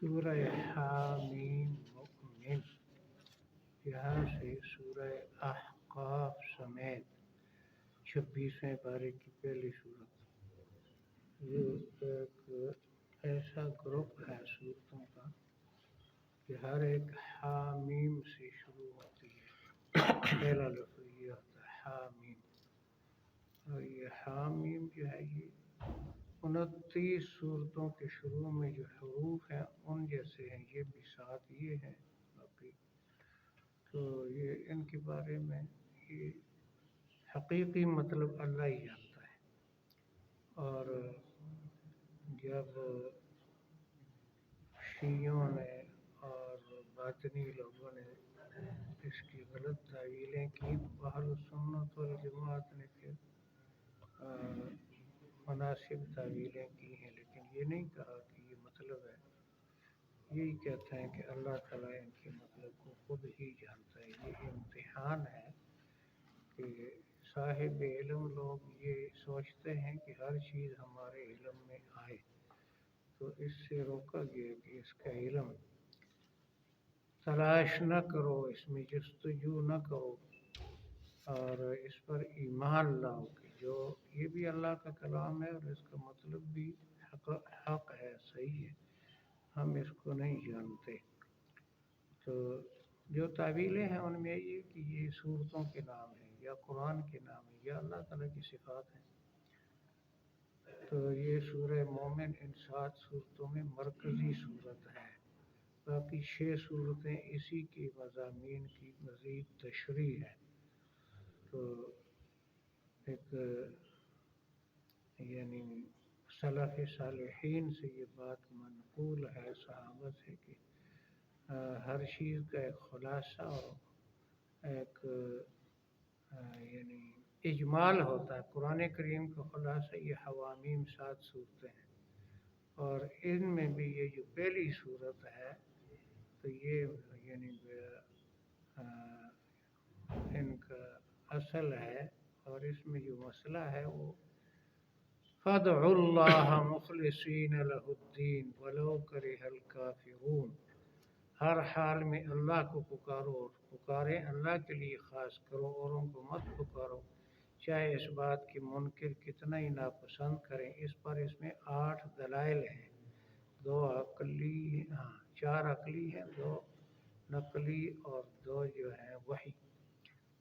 سورہ حامیم مؤمن، یہاں سے سورہ احقاف سمیت 26ویں پارے کی پہلی صورت، یہ ایک ایسا گروپ ہے صورتوں کا کہ ہر ایک حامیم سے شروع ہوتی ہے۔ پہلا لفظ یہ ہوتا ہے حامیم، اور یہ حامیم جو ہے یہ 29 صورتوں کے شروع میں جو حروف ہیں ان جیسے ہیں، یہ بھی ساتھ یہ ہیں باقی، تو یہ ان کے بارے میں یہ حقیقی مطلب اللہ ہی جانتا ہے۔ اور جب شیعوں نے اور باطنی لوگوں نے اس کی غلط تعویلیں کی تو اہل سنت والجماعت نے پھر مناسب تعویلیں کی ہیں، لیکن یہ نہیں کہا کہ یہ مطلب ہے، یہی کہتے ہیں کہ اللہ تعالیٰ ان کے مطلب کو خود ہی جانتا ہے۔ یہ امتحان ہے کہ صاحب علم لوگ یہ سوچتے ہیں کہ ہر چیز ہمارے علم میں آئے، تو اس سے روکا گیا کہ اس کا علم تلاش نہ کرو، اس میں جستجو نہ کرو، اور اس پر ایمان لاؤ کہ جو یہ بھی اللہ کا کلام ہے اور اس کا مطلب بھی حق ہے، صحیح ہے، ہم اس کو نہیں جانتے۔ تو جو تعویلیں ہیں ان میں یہ کہ یہ صورتوں کے نام ہیں یا قرآن کے نام ہیں یا اللہ تعالیٰ کی صفات ہیں۔ تو یہ سورہ مومن ان 7 صورتوں میں مرکزی صورت ہے، باقی 6 صورتیں اسی کی مضامین کی مزید تشریح ہے۔ تو ایک یعنی سلف صالحین سے یہ بات منقول ہے صحابہ سے کہ ہر چیز کا ایک خلاصہ اور ایک یعنی اجمال ہوتا ہے۔ قرآن کریم کا خلاصہ یہ حوامیم 7 صورتیں ہیں، اور ان میں بھی یہ جو پہلی صورت ہے تو یہ یعنی ان کا اصل ہے، اور اس میں جو مسئلہ ہے وہ فَادْعُوا اللَّهَ مُخْلِصِينَ لَهُ الدِّينَ وَلَوْ كَرِهَ الْكَافِرُونَ، ہر حال میں اللہ کو پکارو، اور پکارے اللہ کے لیے خاص کرو، اوروں کو مت پکارو چاہے اس بات کی منکر کتنا ہی ناپسند کریں۔ اس پر اس میں 8 دلائل ہیں، 2 عقلی، 4 عقلی ہیں، 2 نقلی اور 2 جو ہیں وحی۔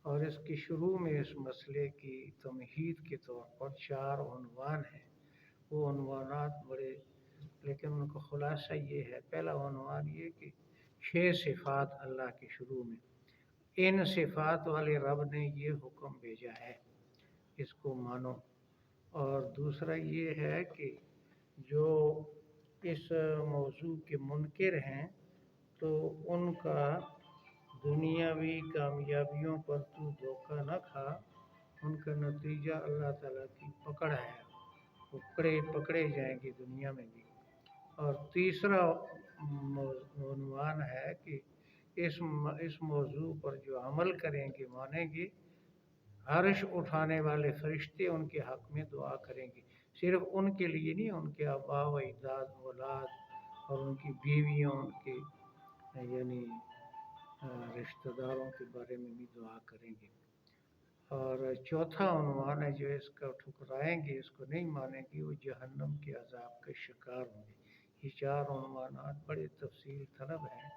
اور اس کی شروع میں اس مسئلے کی تمہید کے طور پر 4 عنوان ہیں۔ وہ عنوانات بڑے، لیکن ان کا خلاصہ یہ ہے۔ پہلا عنوان یہ کہ 6 صفات اللہ کے شروع میں، ان صفات والے رب نے یہ حکم بھیجا ہے، اس کو مانو۔ اور دوسرا یہ ہے کہ جو اس موضوع کے منکر ہیں تو ان کا دنیاوی کامیابیوں پر تو دھوکہ نہ کھا، ان کا نتیجہ اللہ تعالیٰ کی پکڑ ہے، وہ پکڑے جائیں گے دنیا میں بھی۔ اور تیسرا عنوان ہے کہ اس موضوع پر جو عمل کریں گے، مانیں گے، عرش اٹھانے والے فرشتے ان کے حق میں دعا کریں گے، صرف ان کے لیے نہیں، ان کے آباء و اجداد، اولاد اور ان کی بیویوں، ان کے یعنی رشتہ داروں کے بارے میں بھی دعا کریں گے۔ اور چوتھا عنوان ہے جو اس کا ٹھکرائیں گے، اس کو نہیں مانیں گے، وہ جہنم کے عذاب کا شکار ہوں گے۔ یہ 4 عنوانات بڑے تفصیل طلب ہیں۔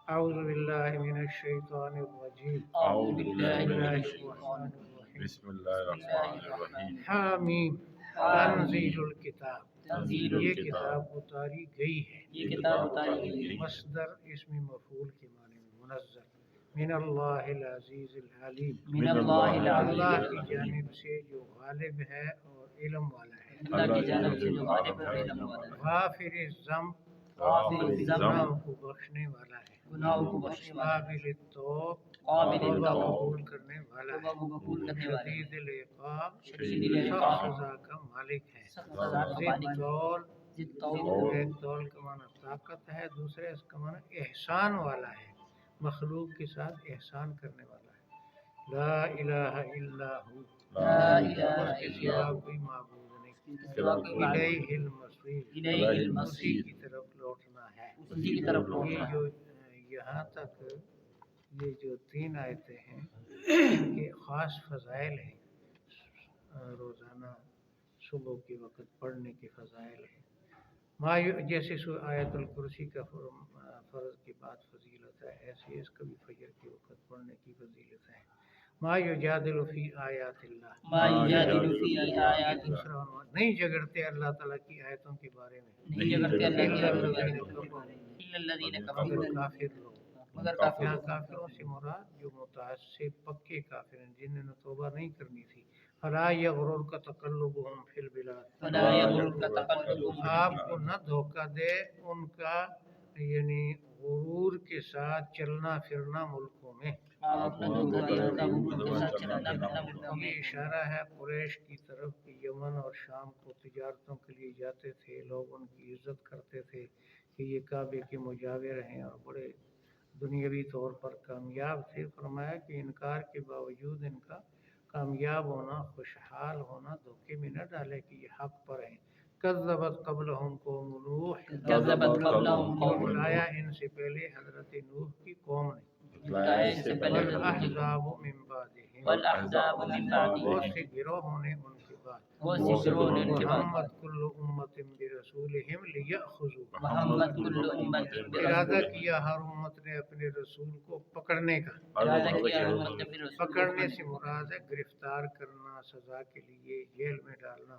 اعوذ باللہ من الشیطان الرجیم، اعوذ باللہ من الشیطان الرجیم، بسم اللہ الرحمن الرحیم۔ حامیم تنزیل الکتاب، یہ الکتاب، کتاب اتاری گئی ہے، یہ کتاب اتاری گئی ہے، مصدر اسم مفعول کے معنی میں منزل، من اللہ العزیز العلیم، من اللہ اللہ العزیز کی العلیم، جانب سے جو غالب ہے اور علم والا ہے، اللہ کی جانب سے جو غالب ہے اور علم والا ہے، غافر الذنب، غافر الذنب، گناہوں کو بخشنے والا ہے، گناہوں کو بخشنے والا ہے، قابل التوب، قابل توبہ التوب، قبول کرنے والا ہے، توبہ کو قبول کرنے والا ہے، شدید العقاب، شدید سخت العقاب، سزا کا مالک ہے، سخت سزا کا ذی مالک ہے، الطول، ذی الطول، ایک طول کا معنی طاقت ہے، دوسرے اس کا معنی احسان والا ہے، مخلوق کے ساتھ احسان کرنے والا ہے، لا الہ الا ہو، لا الہ اس کے الا سوا ہو، کوئی معبود نہیں، اس کے سوا کوئی معبود نہیں، الیہ المصیر، الیہ اسی المصیر، کی طرف لوٹنا ہے۔ اسی کی طرف لوٹ یہ رہا ہے۔ جو یہاں تک یہ جو 3 آیتیں ہیں ان کے خاص فضائل ہیں، روزانہ صبح کے وقت پڑھنے کے فضائل ہیں، جیسے آیت الکرسی کا فرض کے بعد فضیلت ہے، ایسے اس کا بھی فجر کے وقت پڑھنے کی فضیلت ہے۔ ما یجادل فی آیات اللہ، ما یجادل فی آیات اللہ، دوسرا عنوان، نہیں جھگڑتے اللہ تعالیٰ کی آیتوں کے بارے میں نہیں جگڑتے اللہ کی الا آیتوں کے الذین بارے کفروا، میں، الا الذین مگر کفروا، کافر لوگ۔ مگر یہاں کافر کافروں سے مراد جو متعصب پکے کافر ہیں جنہوں نے توبہ نہیں کرنی تھی۔ فلا یغررک تقلبهم فی البلاد، فلا یغررک تقلبهم، آپ کو نہ دھوکہ دے ان کا یعنی غرور کے ساتھ چلنا پھرنا ملکوں میں۔ آپ نہ دھوکہ دے ان کا غرور کے ساتھ چلنا پھرنا ملکوں میں۔ یہ اشارہ ہے قریش کی طرف کہ یمن اور شام کو تجارتوں کے لیے جاتے تھے، لوگ ان کی عزت کرتے تھے کہ یہ کعبے کے مجاور ہیں اور بڑے دنیاوی طور پر کامیاب تھے۔ فرمایا کہ انکار کے باوجود ان کا کامیاب ہونا، خوشحال ہونا دھوکے میں نہ ڈالے کہ یہ حق پر ہیں۔ کذبت قبلہم قوم نوح، کذبت قبلہم قوم نوح، جھٹلایا ان سے پہلے حضرت نوح کی قوم نے۔ جھٹلایا اس سے پہلے حضرت والاحزاب من بعدہم، والاحزاب من بہت بعدہم، سے گروہوں نے ان کے بعد۔ بہت سی گروہ نے ان کے بعد، محمد کل امت برسولہم لیأخذوا، محمد کل امت ارادہ برسول، کیا ہر امت نے اپنے رسول کو پکڑنے کا۔ ارادہ کیا ہر امت نے اپنے رسول کو پکڑنے سے مراد ہے گرفتار کرنا، سزا کے لیے جیل میں ڈالنا۔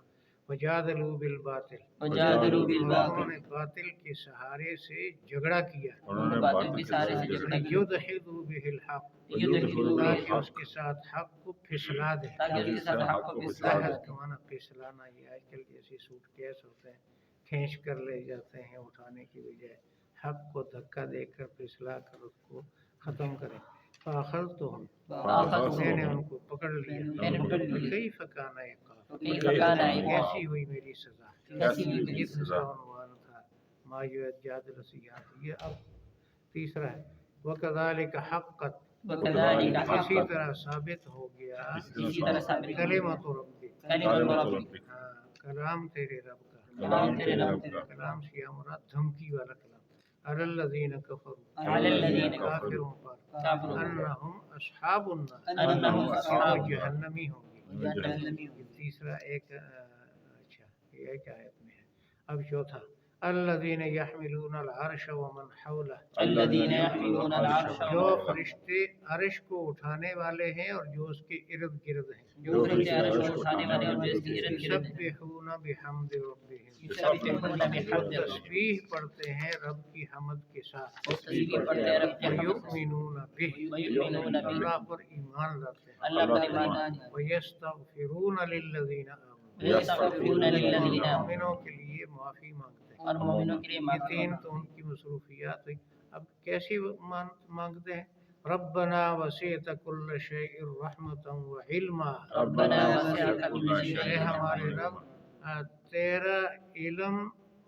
وجادلوا بالباطل، وجادلوا انہوں بالباطل، نے باطل کے سہارے سے جھگڑا کیا۔ انہوں نے باطل کے سہارے سے جھگڑا کیا، یدحضوا به الحق، یدحضوا به تاکہ الحق، اس کے ساتھ حق کو پھسلا دے۔ تاکہ اس کے ساتھ حق کو پھسلا دے۔ دہس کا معنی پھسلانا، یہ آج کل جیسے سوٹ کیس ہوتے ہیں کھینچ کر لے جاتے ہیں اٹھانے کی بجائے، حق کو دھکا دے کر پھسلا کر اس کو ختم کریں۔ فاخذتهم، میں نے ان کو پکڑ لیا۔ میں نے پکڑ لیا۔ کیف کان عقاب، کیف کان عقاب، کیسی ہوئی میری سزا۔ کیسی ہوئی میری یہ سزا۔ دوسرا عنوان تھا ما یجادل سیئات، یہ اب تیسرا ہے۔ وکذالک حقت، وکذالک اسی حقت، طرح ثابت ہو گیا اسی طرح ثابت ہو گیا، کلمۃ ربک، کلمۃ ربک، ہاں، کلام تیرے رب کا۔ کلام تیرے رب کا، کلام سے مراد دھمکی والا کلام۔ علی الذین کفروا، علی الذین کافروں پر، کافرون، انہم اصحاب النار، انہم اصحاب وہ جہنمی ہوں گے۔ جہنمی، یہ تیسرا ایک اچھا یہ ایک آیت میں ہے۔ اب چوتھا، الذین یحملون العرش ومن حولہ، الذین یحملون العرش جو ومن فرشتے عرش کو اٹھانے والے ہیں اور جو اس کے ارد گرد ہیں۔ جو فرشتے عرش کو اٹھانے والے اور جو اس کے ارد گرد ہیں، یسبحون بحمد ربہم، یسبحون بحمد وہ ربہم، تسبیح پڑھتے ہیں رب کی حمد کے ساتھ۔ وہ تسبیح پڑھتے ہیں رب کی حمد سے، ویؤمنون بہ، ویؤمنون بہ، اللہ پر ایمان لاتے ہیں۔ اللہ پر ایمان لاتے ہیں، ویستغفرون للذین آمنوا، ویستغفرون للذین آمنوا، مومنوں کے لیے معافی مانگتے ہیں۔ اور مومنوں کے لیے یہ معافی تین مانگتے تو ان کی مصروفیات ہوئی۔ اب کیسی مانگتے ہیں؟ ربنا وسعت كل شيء رحمة وعلما، ہیں۔ ربنا وسعت كل اے شيء، ہمارے رب، تیرا علم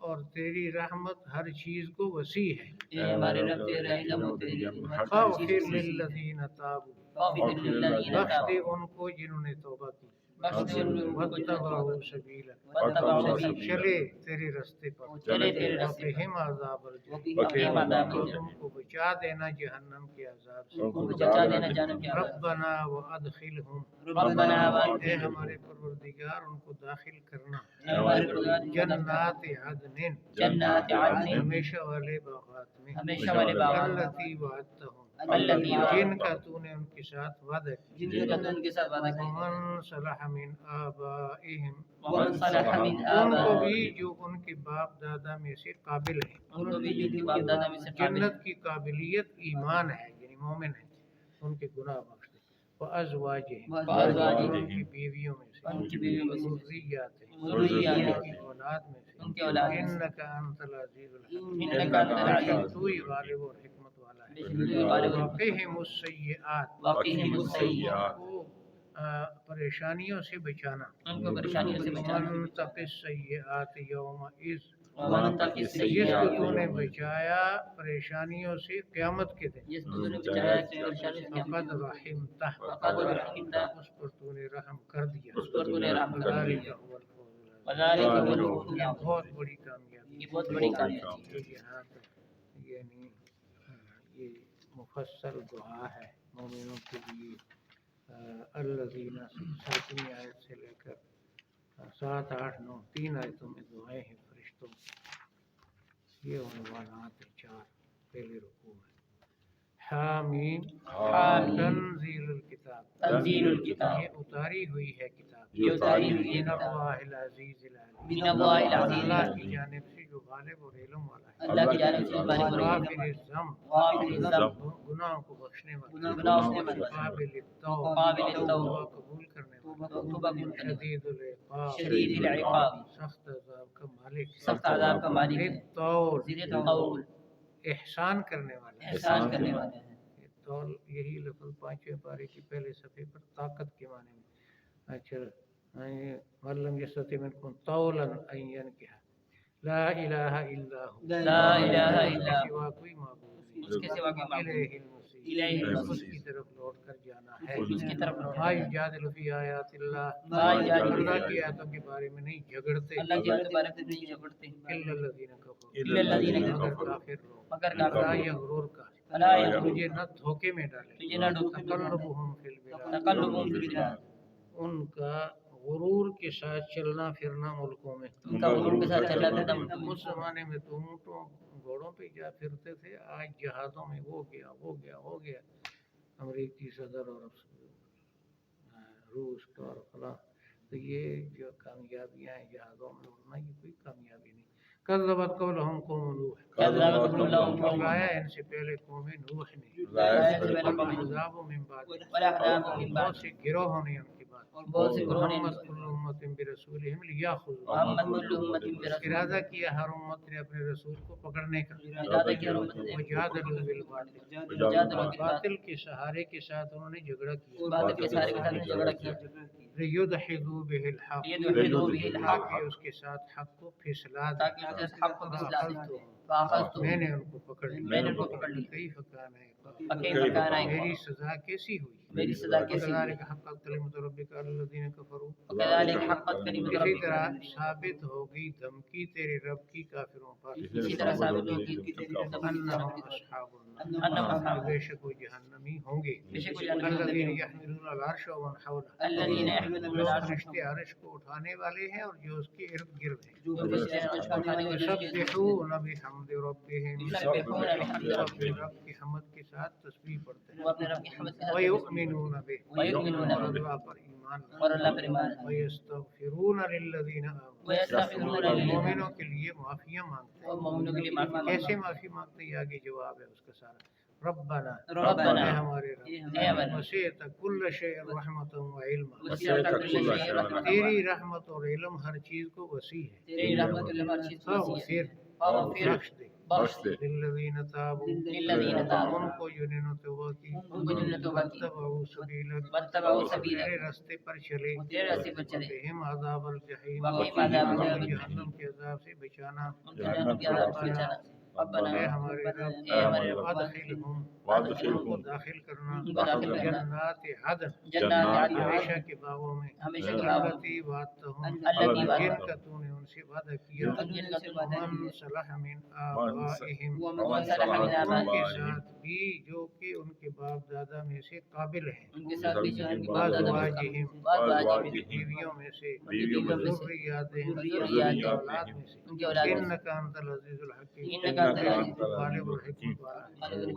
اور تیری رحمت ہر چیز کو وسیع ہے۔ اے ہمارے رب تیرا علم و تیری رحمت ہر فاغفر چیز کو وسیع ہے۔ للذین تابوا، فاغفر للذین بخش دے تابوا، ان کو جنہوں نے توبہ کی۔ بخش دے ان کو جنہوں نے توبہ واتبعوا کی، سبیلک، واتبعوا سبیلک، چلے تیرے رستے پر۔ چلے تیرے رستے پر، وقہم عذاب الجحیم، وقہم عذاب تو الجحیم، تم کو بچا دینا جہنم کے عذاب سے۔ ان کو بچا دینا جہنم کے عذاب سے۔ ربنا وادخلہم، ربنا اے وادخلہم، ہمارے پروردگار ان کو داخل کرنا اے ہمارے پروردگار، جنات عدن، جنات عدن، ہمیشہ والے باغات میں، ہمیشہ والے باغات میں، التی وعدتہم، الذی جن کا تو نے ان کے ساتھ وعدہ کیا۔ جن کا تو ان کے ساتھ وعدہ کیا، ومن صلح من آبائہم، ومن صلح من ان کو آبائہم، بھی جو ان کے باپ دادا میں سے قابل ہیں۔ ان کو بھی جو کہ باپ دادا میں سے قابل ہیں۔ جنت کی قابلیت ایمان ہے، یعنی مومن ہے، ان کے گناہ بخش دے۔ وازواجہم، وازواجہم، ان کی بیویوں میں سے، ان کی بیویوں میں سے، ذریاتہم، ذریاتہم، ان کی اولاد میں سے، ان کی اولاد میں سے، انک انت العزیز الحکیم، انک انت العزیز بے شک تو ہی غالب اور حکمت والا بے ہے۔ شک تو ہی غالب اور وقہم السیئات، وقہم السیئات، ان کو پریشانیوں سے بچانا۔ ان کو پریشانیوں سے بچانا۔ ومن تق السیئات یومئذ، ومن تق جس کو السیئات، تو نے بچایا پریشانیوں سے قیامت کے دن، جس کو تو نے بچایا پریشانیوں سے فقد رحمتہ، فقد رحمتہ، اس پر تو نے رحم کر دیا۔ اس پر تو نے رحم کر ذالک دیا۔ هو الفوز العظیم، وذالک هو الفوز یہ العظیم، بہت بڑی کامیابی یہ بہت بڑی کامیابی ہے۔ ہے۔ یہاں تک یعنی یہ مفصل دعا ہے مومنوں کے لیے الذین 7ویں آیت سے لے کر 7 8 9 3 آیتوں میں دعائیں ہیں فرشتوں کی۔ یہ عنوانات ہیں 4 پہلے رکوع میں۔ حامیم حامیم تنزیل الکتاب، تنزیل الکتاب، یہ اتاری ہوئی ہے کتاب، یہ اتاری ہوئی ہے من کتاب، اللہ العزیز العلیم، من اللہ العزیز اللہ العلیم، کی جانب سے جو غالب اور علم والا ہے، اللہ کی جانب سے بارک و غافر رحیم، الذنب، غافر الذنب، گناہوں کو بخشنے والا، گناہوں کو بخشنے قابل التوب، قابل التوب، توبہ قبول کرنے والا، توبہ قبول کرنے والا، شدید العقاب، شدید العقاب، سخت عذاب کا مالک، سخت عذاب کا مالک ہے، طول، ذی الطول، احسان کرنے والا ہے۔ احسان کرنے والا ہے۔ طول یہی لفظ 5ویں پارے کی پہلے صفحے پر طاقت کے معنی میں۔ اچھا معلوم یستطیع منکم طولا ان ینکح، لا الہ الا ہو، لا الہ الا اس کے سوا کوئی معبود نہیں، اس کے سوا کوئی معبود الیہ المصیر، الیہ اس المصیر، کی طرف لوٹ کر جانا ہے۔ اس کی طرف لوٹ ما یجادل فی آیات اللہ، ما یجادل فی اللہ کی آیاتوں کے بارے میں نہیں جھگڑتے، اللہ کی آیت بارے میں نہیں جھگڑتے، الا الذین کفروا، الا الذین مگر کفروا، کافر لوگ، مگر لا کافر، یغرور کا، فلا تجھے نہ دھوکے میں ڈالے، تجھے نہ ڈوبے، تقلبہم فی البلاد، تقلبہم فی البلاد، ان کا غرور کے ساتھ چلنا پھرنا ملکوں میں، ان کا غرور کے ساتھ چلنا پھرنا اس زمانے میں تو اونٹوں گھوڑوں پہ جا پھرتے تھے، آج جہازوں میں ہو گیا امریکی صدر اور روس کا اور فلاں، تو یہ جو کامیابیاں ہیں جہازوں میں اڑنا، یہ کوئی کامیابی نہیں۔ کذبت قبلہم قوم نوح، کذبت قبلہم قوم لایا ان سے پہلے قوم نوح نے، والاحزاب من بعد، والاحزاب من بعد، بہت سے گروہوں نے ان کے بعد، بہت سے گروہوں نے محمد کل امت برسولہم لیاخذوا، محمد کل امت برسول، ارادہ کیا ہر امت نے اپنے رسول کو پکڑنے کا، ارادہ کیا امت نے، وجادلوا بالباطل، وجادلوا بالباطل، باطل کے سہارے کے ساتھ انہوں نے جھگڑا کیا، باطل کے سارے کے ساتھ جھگڑا کیا، لیدحضوا به الحق، لیدحضوا به الحق، تاکہ اس کے ساتھ حق کو پھسلا دیں، تاکہ اس حق کو پھسلا دیں، فأخذتهم، فأخذتهم، میں نے ان کو پکڑ لیا، میں نے ان کو پکڑ لیا، کیف کان عقاب، فکیف کان عقاب، میری سزا کیسی ہوئی، میری سزا کیسی ہوئی، وکذلک حقت کلمۃ ربک علی الذین کفروا، وکذلک حقت کلمۃ اسی ربک، طرح ثابت ہوگی دھمکی تیرے رب کی کافروں پر، اسی طرح ثابت ہوگی انہم اصحاب النار، انہم اصحاب، بے شک وہ جہنمی ہوں گے، بے شک وہ جہنمی ہوں الذین گے، یحملون العرش ومن حولہ، الذین یحملون جو العرش، فرشتے عرش کو اٹھانے والے ہیں اور جو اس کے ارد گرد ہیں، جو فرشتے عرش کو اٹھانے والے ہیں، یسبحون بحمد ربہم، یسبحون بحمد وہ اپنے ربہم، رب کی حمد کے ساتھ تسبیح پڑھتے ہیں، وہ اپنے رب کی حمد کے ساتھ، ویؤمنون بہ، ویؤمنون اور بہ، اللہ پر ایمان لاتے اور اللہ پر ایمان ہیں، ویستغفرون للذین آمنوا، ویستغفرون اور للذین مومنوں کے لیے معافیاں مانگتے ہیں، اور مومنوں کے لیے معافی مانگتے کیسے ہیں، معافی مانگتے ہیں؟ یہ آگے جواب ہے اس کا سارا، ربنا، ربنا، اے ہمارے رب، اے ہمارے رب، وسعت کل شیء رحمۃ و علما، وسعت کل شیء رحمۃ تیری رحمت اور علم ہر چیز کو وسیع ہے، تیری رحمت اللہ ہر چیز کو وسیع ہے، فاغفر، بخش دے، بخش دے، للذین تابوا، للذین تابوا، ان کو جنہوں نے توبہ کی، ان کو جنہوں نے توبہ کی، واتبعوا سبیلک، واتبعوا سبیلک، تیرے راستے پر چلے، تیرے راستے پر چلے، وقہم عذاب الجحیم، وقہم عذاب ان کو الجحیم، جہنم کے عذاب سے بچانا، ان کو جہنم کے عذاب سے بچانا، ربنا، اے ہمارے رب، اے ہمارے رب، وادخلہم، ان کو داخل کرنا، ان کو داخل کرنا، جنات عدن، جنات عدن، ہمیشہ کے باغوں میں، ہمیشہ کے باغوں میں، التی وعدتہم، التی جن وعدتہم، کا تو نے ان سے وعدہ کیا، جن کا تو وعدہ من کیا، صلح من آبائہم، ومن صلح من ان کے آبائہم، ساتھ بھی جو کہ ان کے باپ دادا میں سے قابل ہیں، ان کے ساتھ بھی جو ان کے بعض باپ دادا واجہم، واجہم، بیویوں میں سے، بیویوں میں سے، ذریاتہم، ذریاتہم، اولاد میں سے، ان کی اولاد میں سے، انک انت العزیز الحکیم، انک انت العزیز غالب الحکمت والا،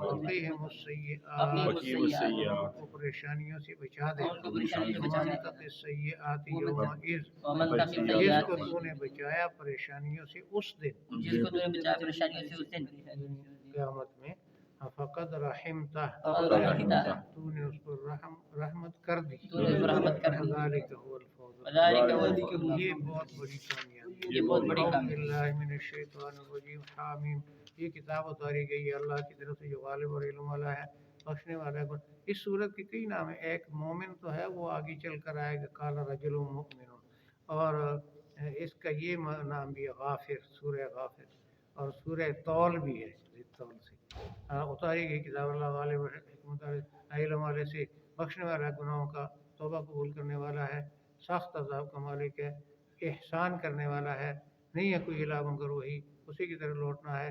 وقیہم السیئات، وقیہم السیئات، ان کو پریشانیوں سے بچا دے، ان کو پریشانی سے بچا دے، ومن تق السیئات یومئذ، ومن تق جس السیئات، کو تو نے بچایا پریشانیوں سے اس دن، جس کو تو نے بچایا پریشانیوں سے اس دن، قیامت میں، فقد رحمتہ، فقد رحمتہ، تو نے اس پر رحمت کر دی، تو نے اس پر رحمت کر دی، ذالک هو الفوز، وذالک هو الفوز، یہ بہت بڑی کامیابی ہے، یہ بہت بڑی اعوذ کامیابی ہے، باللہ من الشیطان الرجیم، حامیم، یہ کتاب اتاری گئی ہے اللہ کی طرف سے جو غالب اور علم والا ہے، بخشنے والا ہے۔ اس صورت کے کئی نام ہیں، ایک مومن تو ہے، وہ آگے چل کر آئے گا، قال رجل مؤمن، اور اس کا یہ نام بھی ہے غافر، سورہ غافر، اور سورہ طول بھی ہے، طول سے اتاری گئی کتاب، اللہ غالب اور حکمت علم والے سے، بخشنے والا ہے گناہوں کا، توبہ قبول کرنے والا ہے، سخت عذاب کا مالک ہے، احسان کرنے والا ہے، نہیں ہے کوئی الہ مگر وہی، اسی کی طرف لوٹنا ہے،